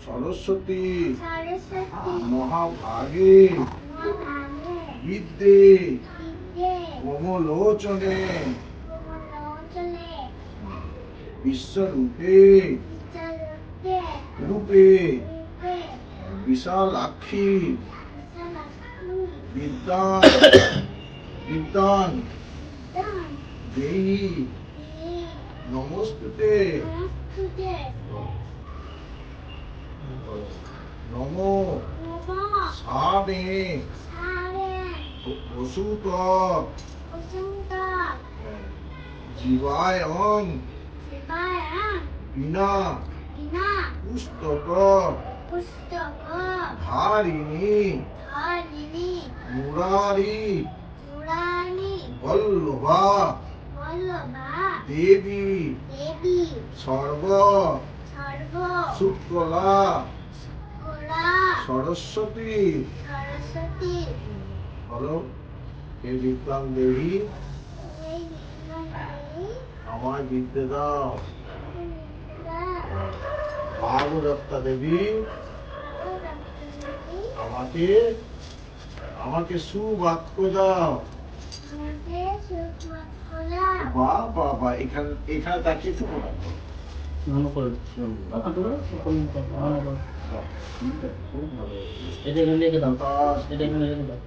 সরস্বতী মহাভাগে বিদ্যে কমলোচনে বিশ্বরূপে রূপে বিশালাক্ষী বিদ্যান বিদ্যান দেহি নমস্তুতে নমো সামে বসুত জীবায়ং বিনা পুস্তক ধারিণী মুরারি বল্লভা দেবী সর্ব শুক্লা সরস্বতী বলো হে বিদ্যাং দেবী আমায় বিদ্যে দাও। ভাগবতা দেবী আমাকে আমাকে সুবাক্য দাও। বাহ বাহ বাহ, এখানে এখানে তাকিয়ে শুনো না। এটা এখানে রেখে দাও, এটা এখানে রেখে দাও।